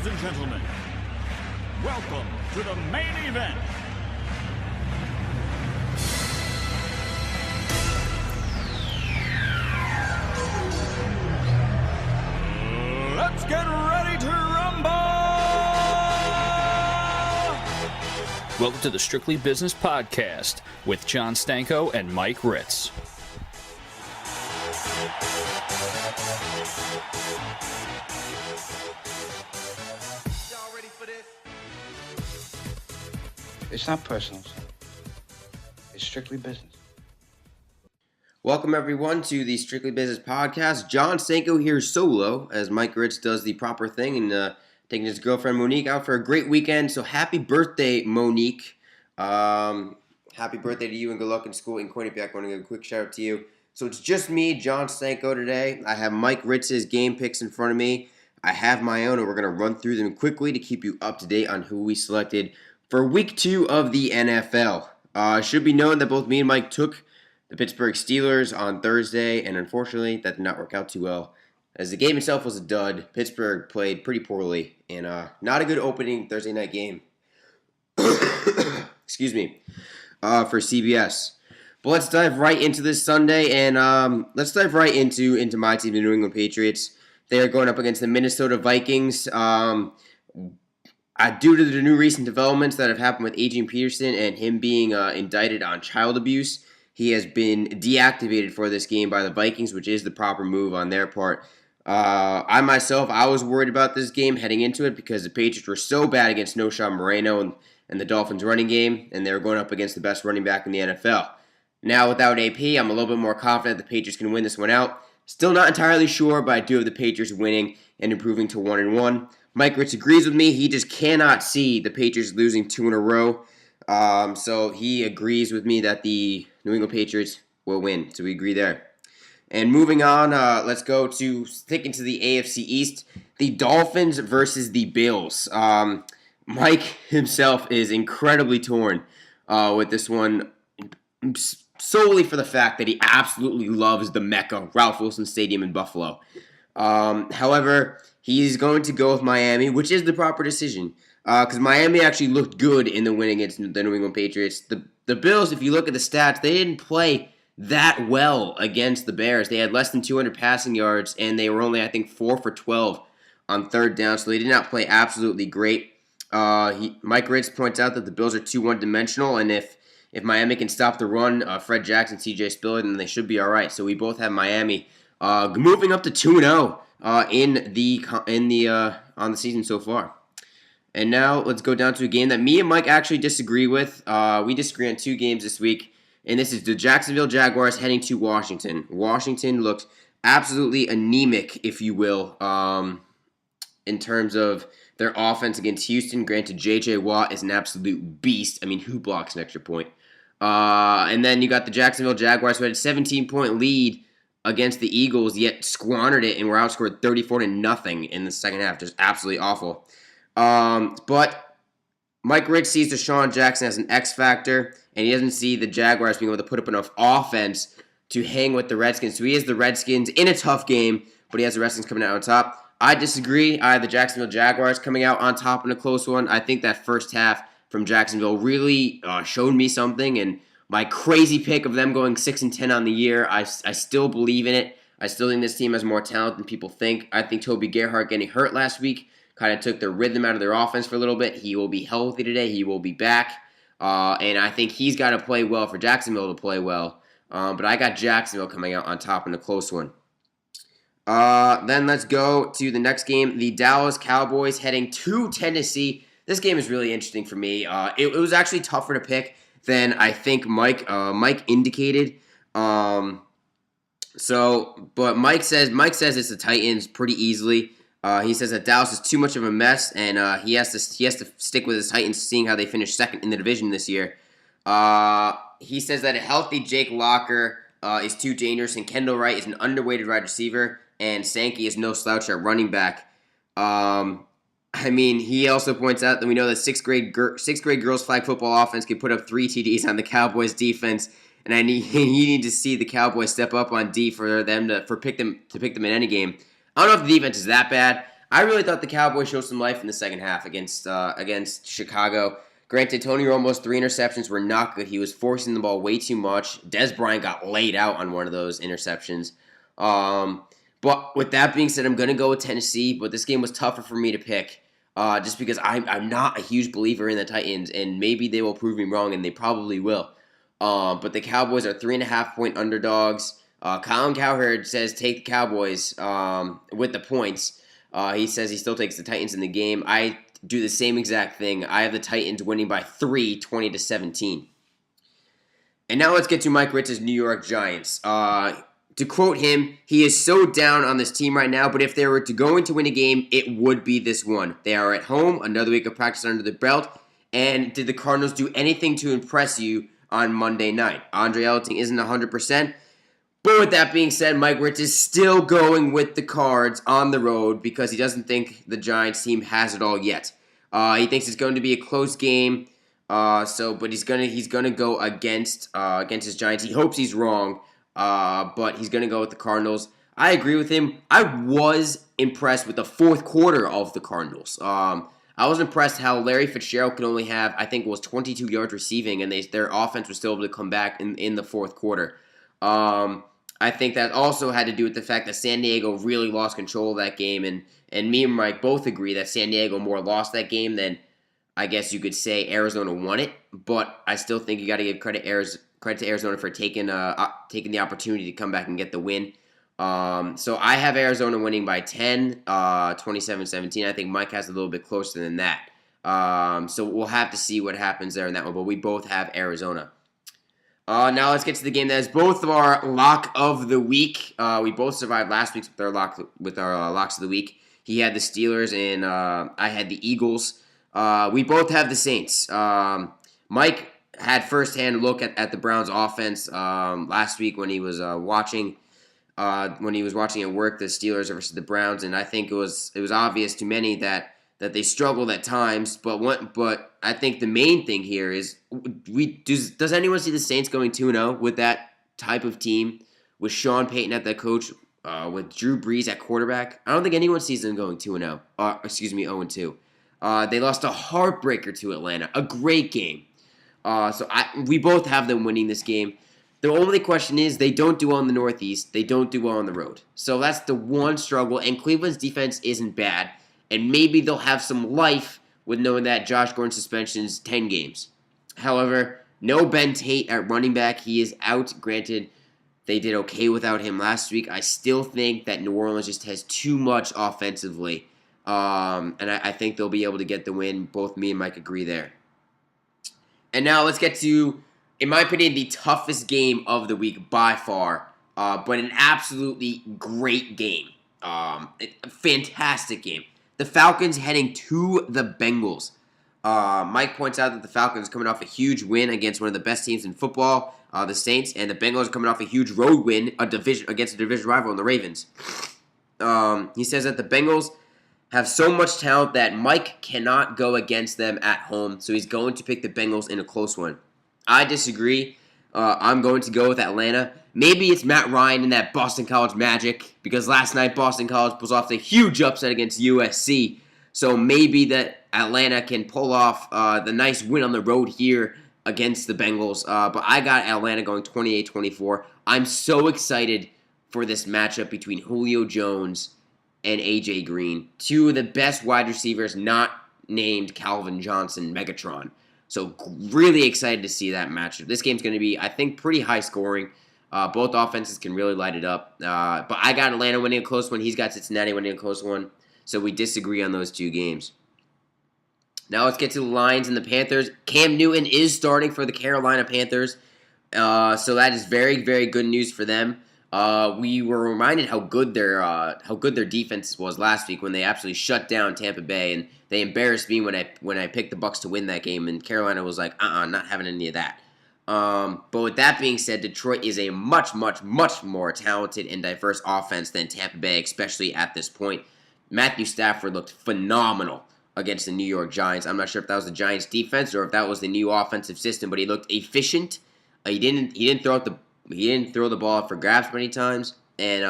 Ladies and gentlemen, welcome to the main event. Let's get ready to rumble! Welcome to the Strictly Business Podcast with Jon Stanko and Mike Ritz. Y'all ready for this? It's not personal, son. It's strictly business. Welcome, everyone, to the Strictly Business Podcast. Jon Stanko here solo, as Mike Ritz does the proper thing and taking his girlfriend Monique out for a great weekend. So happy birthday, Monique. Happy birthday to you and good luck in school. And Courtney, I want to give a quick shout out to you. So it's just me, Jon Stanko, today. I have Mike Ritz's game picks in front of me. I have my own, and we're going to run through them quickly to keep you up to date on who we selected for Week 2 of the NFL. It should be known that both me and Mike took the Pittsburgh Steelers on Thursday, and unfortunately, that did not work out too well. As the game itself was a dud, Pittsburgh played pretty poorly, and not a good opening Thursday night game. Excuse me, for CBS. But let's dive right into this Sunday, and let's dive right into my team, the New England Patriots. They are going up against the Minnesota Vikings. Due to the new recent developments that have happened with Adrian Peterson and him being indicted on child abuse, he has been deactivated for this game by the Vikings, which is the proper move on their part. I was worried about this game heading into it because the Patriots were so bad against No. Sean Moreno and the Dolphins running game, and they were going up against the best running back in the NFL. Now, without AP, I'm a little bit more confident the Patriots can win this one out. Still not entirely sure, but I do have the Patriots winning and improving to 1-1. Mike Ritz agrees with me. He just cannot see the Patriots losing 2 in a row. So he agrees with me that the New England Patriots will win. So we agree there. And moving on, let's go to sticking to the AFC East. The Dolphins versus the Bills. Mike himself is incredibly torn with this one, solely for the fact that he absolutely loves the Mecca, Ralph Wilson Stadium in Buffalo. However, he's going to go with Miami, which is the proper decision. Because Miami actually looked good in the win against the New England Patriots. The Bills, if you look at the stats, they didn't play that well against the Bears. They had less than 200 passing yards, and they were only, I think, 4 for 12 on third down, so they did not play absolutely great. Mike Ritz points out that the Bills are too one-dimensional, and if Miami can stop the run, Fred Jackson, CJ Spiller, then they should be all right. So we both have Miami moving up to 2-0 on the season so far. And now let's go down to a game that me and Mike actually disagree with. We disagree on 2 games this week, and this is the Jacksonville Jaguars heading to Washington. Washington looked absolutely anemic, if you will, in terms of their offense against Houston. Granted, J.J. Watt is an absolute beast. I mean, who blocks an extra point? And then you got the Jacksonville Jaguars, who had a 17-point lead against the Eagles, yet squandered it and were outscored 34-0 in the second half. Just absolutely awful. But Mike Ritz sees Deshaun Jackson as an X factor, and he doesn't see the Jaguars being able to put up enough offense to hang with the Redskins. So he has the Redskins in a tough game, but he has the Redskins coming out on top. I disagree. I have the Jacksonville Jaguars coming out on top in a close one. I think that first half from Jacksonville really showed me something, and my crazy pick of them going 6-10 on the year, I still believe in it. I still think this team has more talent than people think. I think Toby Gerhart getting hurt last week kind of took the rhythm out of their offense for a little bit. He will be healthy today. He will be back. And I think he's got to play well for Jacksonville to play well. But I got Jacksonville coming out on top in a close one. Then let's go to the next game. The Dallas Cowboys heading to Tennessee. This game is really interesting for me. It was actually tougher to pick than I think Mike indicated. But Mike says it's the Titans pretty easily. He says that Dallas is too much of a mess, and he has to stick with his Titans, seeing how they finished second in the division this year. He says that a healthy Jake Locker is too dangerous, and Kendall Wright is an underweighted wide receiver, and Sankey is no slouch at running back. He also points out that we know that sixth grade girls flag football offense can put up 3 TDs on the Cowboys defense, and you need to see the Cowboys step up on D for them to pick them in any game. I don't know if the defense is that bad. I really thought the Cowboys showed some life in the second half against Chicago. Granted, Tony Romo's 3 interceptions were not good. He was forcing the ball way too much. Dez Bryant got laid out on one of those interceptions. But with that being said, I'm going to go with Tennessee, but this game was tougher for me to pick just because I'm not a huge believer in the Titans, and maybe they will prove me wrong, and they probably will. But the Cowboys are 3.5-point underdogs. Colin Cowherd says take the Cowboys with the points. He says he still takes the Titans in the game. I do the same exact thing. I have the Titans winning by 3, 20-17. And now let's get to Mike Ritz's New York Giants. To quote him, he is so down on this team right now, but if they were going to win a game, it would be this one. They are at home, another week of practice under the belt, and did the Cardinals do anything to impress you on Monday night? Andre Ellington isn't 100%, but with that being said, Mike Ritz is still going with the Cards on the road because he doesn't think the Giants team has it all yet. He thinks it's going to be a close game, but he's gonna go against his Giants. He hopes he's wrong. But he's going to go with the Cardinals. I agree with him. I was impressed with the fourth quarter of the Cardinals. I was impressed how Larry Fitzgerald could only have, I think it was 22 yards receiving, and their offense was still able to come back in the fourth quarter. I think that also had to do with the fact that San Diego really lost control of that game, and me and Mike both agree that San Diego more lost that game than, I guess you could say, Arizona won it. But I still think you got to give credit to Arizona for taking the opportunity to come back and get the win. So I have Arizona winning by 10, 27-17. I think Mike has a little bit closer than that. So we'll have to see what happens there in that one, but we both have Arizona. Now let's get to the game that is both of our lock of the week. We both survived last week with our locks of the week. He had the Steelers and I had the Eagles. We both have the Saints. Mike had firsthand look at the Browns offense last week when he was watching at work the Steelers versus the Browns, and I think it was obvious to many that they struggled at times. But I think the main thing here is does anyone see the Saints going 2-0 with that type of team, with Sean Payton at the coach, with Drew Brees at quarterback? I don't think anyone sees them going 2-0. 0-2. They lost a heartbreaker to Atlanta, a great game. So we both have them winning this game. The only question is they don't do well in the Northeast. They don't do well on the road. So that's the one struggle. And Cleveland's defense isn't bad. And maybe they'll have some life with knowing that Josh Gordon's suspension is 10 games. However, no Ben Tate at running back. He is out. Granted, they did okay without him last week. I still think that New Orleans just has too much offensively. And I think they'll be able to get the win. Both me and Mike agree there. And now let's get to, in my opinion, the toughest game of the week by far, but an absolutely great game. A fantastic game. The Falcons heading to the Bengals. Mike points out that the Falcons are coming off a huge win against one of the best teams in football, the Saints, and the Bengals are coming off a huge road win against a division rival in the Ravens. He says that the Bengals have so much talent that Mike cannot go against them at home, so he's going to pick the Bengals in a close one. I disagree. I'm going to go with Atlanta. Maybe it's Matt Ryan and that Boston College magic, because last night Boston College pulls off a huge upset against USC, so maybe that Atlanta can pull off the nice win on the road here against the Bengals, but I got Atlanta going 28-24. I'm so excited for this matchup between Julio Jones and A.J. Green, two of the best wide receivers not named Calvin Johnson, Megatron. So really excited to see that matchup. This game's going to be, I think, pretty high scoring. Both offenses can really light it up. But I got Atlanta winning a close one. He's got Cincinnati winning a close one. So we disagree on those two games. Now let's get to the Lions and the Panthers. Cam Newton is starting for the Carolina Panthers. So that is very, very good news for them. We were reminded how good their defense was last week when they absolutely shut down Tampa Bay, and they embarrassed me when I picked the Bucs to win that game, and Carolina was like, not having any of that. But with that being said, Detroit is a much, much, much more talented and diverse offense than Tampa Bay, especially at this point. Matthew Stafford looked phenomenal against the New York Giants. I'm not sure if that was the Giants' defense or if that was the new offensive system, but he looked efficient. He didn't throw the ball up for grabs many times, and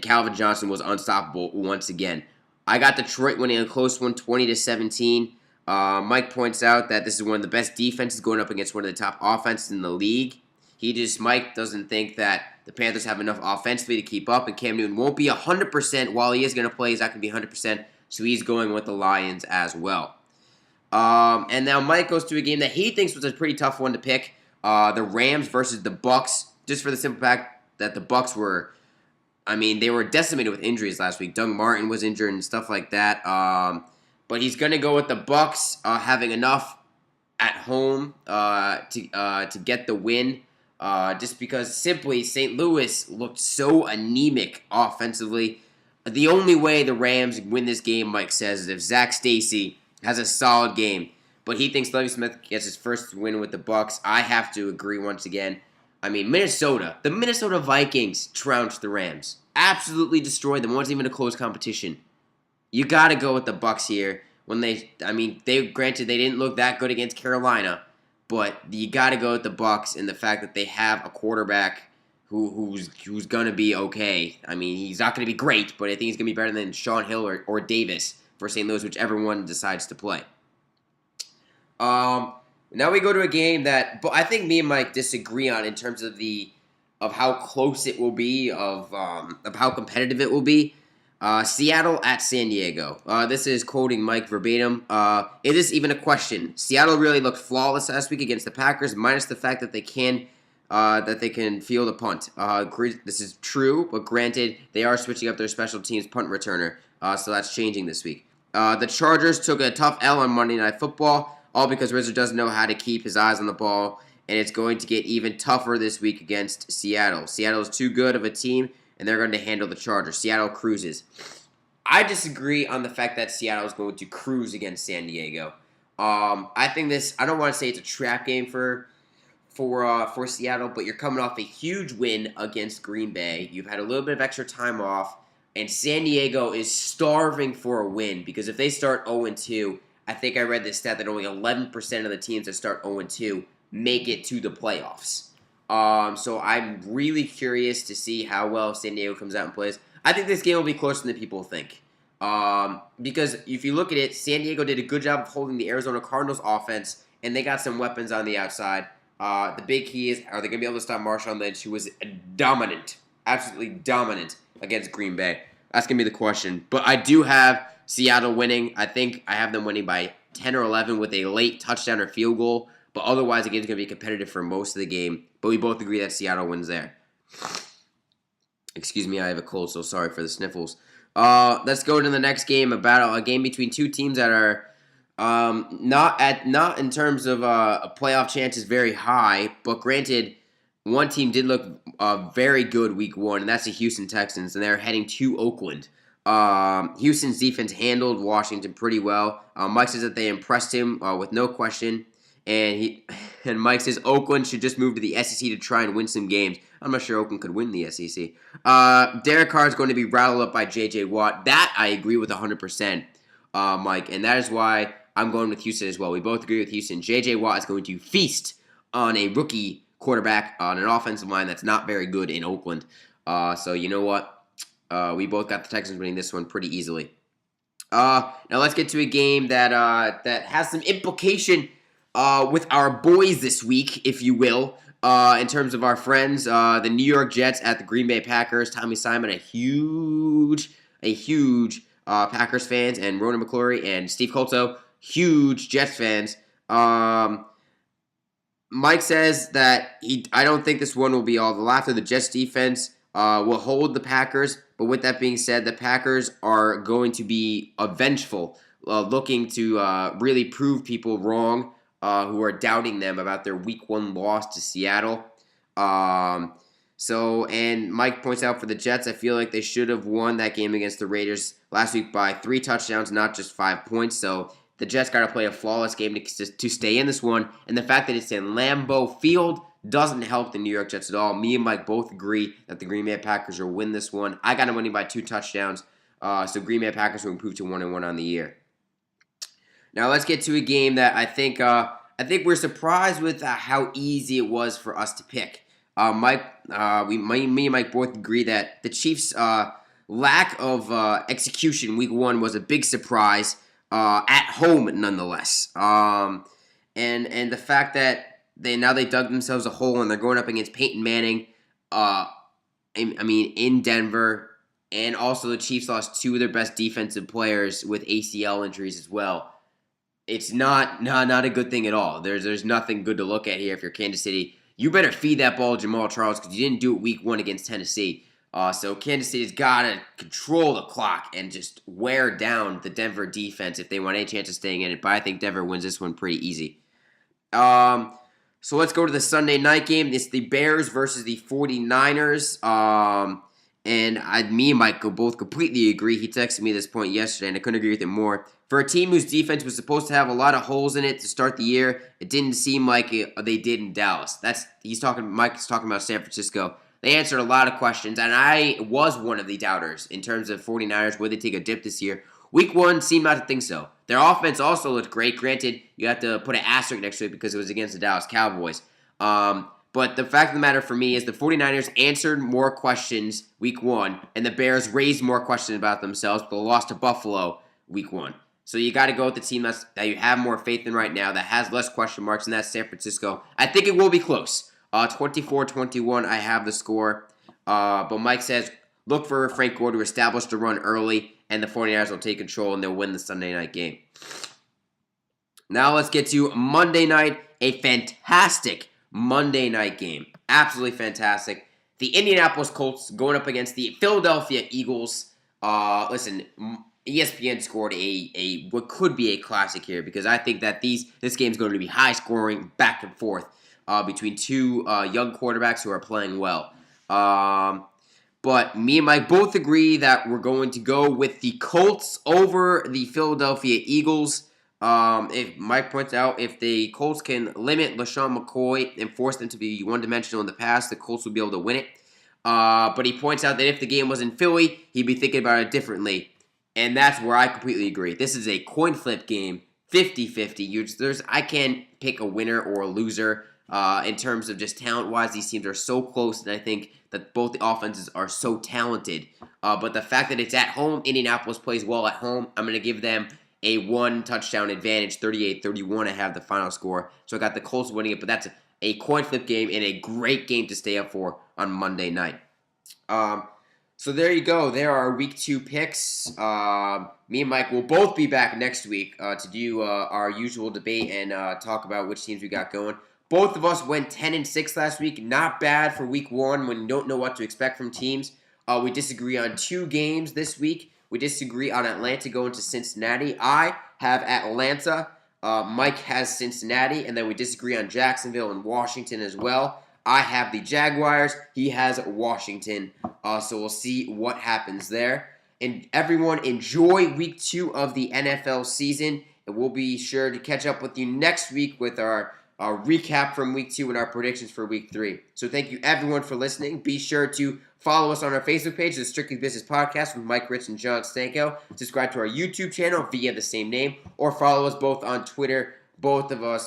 Calvin Johnson was unstoppable once again. I got Detroit winning a close one, 20-17. Mike points out that this is one of the best defenses going up against one of the top offenses in the league. Mike doesn't think that the Panthers have enough offensively to keep up, and Cam Newton won't be 100%. While he is going to play, he's not going to be 100%, so he's going with the Lions as well. And now Mike goes to a game that he thinks was a pretty tough one to pick, the Rams versus the Bucs, just for the simple fact that the Bucs they were decimated with injuries last week. Doug Martin was injured and stuff like that. But he's going to go with the Bucs having enough at home to get the win. Just because simply St. Louis looked so anemic offensively. The only way the Rams win this game, Mike says, is if Zach Stacy has a solid game. But he thinks Lovie Smith gets his first win with the Bucs. I have to agree once again. The Minnesota Vikings trounced the Rams. Absolutely destroyed them. It wasn't even a close competition. You got to go with the Bucs here. Granted they didn't look that good against Carolina, but you got to go with the Bucs and the fact that they have a quarterback who's going to be okay. He's not going to be great, but I think he's going to be better than Sean Hill or Davis for St. Louis, whichever one decides to play. Now we go to a game that I think me and Mike disagree on in terms of how close it will be, of how competitive it will be. Seattle at San Diego. This is quoting Mike verbatim. Is this even a question? Seattle really looked flawless last week against the Packers, minus the fact that they can field a punt. This is true, but granted, they are switching up their special teams punt returner, so that's changing this week. The Chargers took a tough L on Monday Night Football, all because Rizzo doesn't know how to keep his eyes on the ball, and it's going to get even tougher this week against Seattle. Seattle is too good of a team, and they're going to handle the Chargers. Seattle cruises. I disagree on the fact that Seattle is going to cruise against San Diego. I think I don't want to say it's a trap game for Seattle, but you're coming off a huge win against Green Bay. You've had a little bit of extra time off, and San Diego is starving for a win, because if they start 0-2, I think I read this stat that only 11% of the teams that start 0-2 make it to the playoffs. So I'm really curious to see how well San Diego comes out and plays. I think this game will be closer than people think. Because if you look at it, San Diego did a good job of holding the Arizona Cardinals offense, and they got some weapons on the outside. The big key is, are they going to be able to stop Marshawn Lynch, who was dominant, absolutely dominant against Green Bay? That's going to be the question. But I do have Seattle winning. I think I have them winning by 10 or 11 with a late touchdown or field goal. But otherwise, the game's going to be competitive for most of the game. But we both agree that Seattle wins there. Excuse me, I have a cold, so sorry for the sniffles. Let's go to the next game, about a game between two teams that are not in terms of a playoff chances very high. But granted, one team did look very good week one, and that's the Houston Texans, and they're heading to Oakland. Houston's defense handled Washington pretty well. Mike says that they impressed him with no question. And Mike says Oakland should just move to the SEC to try and win some games. I'm not sure Oakland could win the SEC. Derek Carr is going to be rattled up by J.J. Watt. That I agree with 100%, Mike. And that is why I'm going with Houston as well. We both agree with Houston. J.J. Watt is going to feast on a rookie quarterback on an offensive line that's not very good in Oakland. So you know what? We both got the Texans winning this one pretty easily. Now let's get to a game that has some implication with our boys this week, if you will, in terms of our friends, the New York Jets at the Green Bay Packers. Tommy Simon, a huge Packers fans, and Ronan McClory and Steve Colto, huge Jets fans. Mike says that I don't think this one will be all the laughter. The Jets defense will hold the Packers, but with that being said, the Packers are going to be vengeful, looking to really prove people wrong who are doubting them about their week one loss to Seattle. And Mike points out for the Jets, I feel like they should have won that game against the Raiders last week by 3 touchdowns, not just 5 points. So the Jets got to play a flawless game to stay in this one. And the fact that it's in Lambeau Field doesn't help the New York Jets at all. Me and Mike both agree that the Green Bay Packers will win this one. I got them winning by 2 touchdowns. So Green Bay Packers will improve to 1-1 on the year. Now let's get to a game that I think we're surprised with how easy it was for us to pick. Me and Mike both agree that the Chiefs lack of execution week 1 was a big surprise at home nonetheless. And the fact that they dug themselves a hole and they're going up against Peyton Manning, in Denver, and also the Chiefs lost 2 of their best defensive players with ACL injuries as well. It's not a good thing at all. There's nothing good to look at here if you're Kansas City. You better feed that ball to Jamal Charles because you didn't do it week 1 against Tennessee. So Kansas City's got to control the clock and just wear down the Denver defense if they want any chance of staying in it. But I think Denver wins this one pretty easy. So let's go to the Sunday night game. It's the Bears versus the 49ers. Me and Mike both completely agree. He texted me this point yesterday, and I couldn't agree with him more. For a team whose defense was supposed to have a lot of holes in it to start the year, it didn't seem like they did in Dallas. Mike's talking about San Francisco. They answered a lot of questions, and I was one of the doubters in terms of 49ers. Would they take a dip this year? Week 1 seemed not to think so. Their offense also looked great. Granted, you have to put an asterisk next to it because it was against the Dallas Cowboys. But the fact of the matter for me is the 49ers answered more questions week 1, and the Bears raised more questions about themselves, but lost to Buffalo week 1. So you got to go with the team that you have more faith in right now, that has less question marks, and that's San Francisco. I think it will be close. 24-21, I have the score. But Mike says, look for Frank Gore to establish the run early, and the 49ers will take control, and they'll win the Sunday night game. Now let's get to Monday night, a fantastic Monday night game. Absolutely fantastic. The Indianapolis Colts going up against the Philadelphia Eagles. Listen, ESPN scored a what could be a classic here because I think that this game is going to be high scoring, back and forth between 2 young quarterbacks who are playing well. But me and Mike both agree that we're going to go with the Colts over the Philadelphia Eagles. If Mike points out, if the Colts can limit LaShawn McCoy and force them to be one-dimensional in the pass, the Colts will be able to win it. But he points out that if the game was in Philly, he'd be thinking about it differently. And that's where I completely agree. This is a coin flip game, 50-50. I can't pick a winner or a loser in terms of just talent-wise. These teams are so close, and I think that both the offenses are so talented. But the fact that it's at home, Indianapolis plays well at home, I'm going to give them a 1-touchdown advantage, 38-31. I have the final score. So I got the Colts winning it, but that's a coin flip game and a great game to stay up for on Monday night. So there you go. There are our Week 2 picks. Me and Mike will both be back next week to do our usual debate and talk about which teams we got going. Both of us went 10-6 last week. Not bad for Week 1 when you don't know what to expect from teams. We disagree on 2 games this week. We disagree on Atlanta going to Cincinnati. I have Atlanta. Mike has Cincinnati. And then we disagree on Jacksonville and Washington as well. I have the Jaguars. He has Washington. So we'll see what happens there. And everyone, enjoy Week 2 of the NFL season. And we'll be sure to catch up with you next week with our recap from Week 2 and our predictions for Week 3. So thank you, everyone, for listening. Be sure to follow us on our Facebook page, the Strictly Business Podcast with Mike, Ritz and Jon Stanko. Subscribe to our YouTube channel via the same name. Or follow us both on Twitter, both of our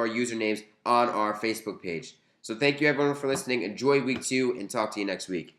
usernames on our Facebook page. So thank you, everyone, for listening. Enjoy Week 2, and talk to you next week.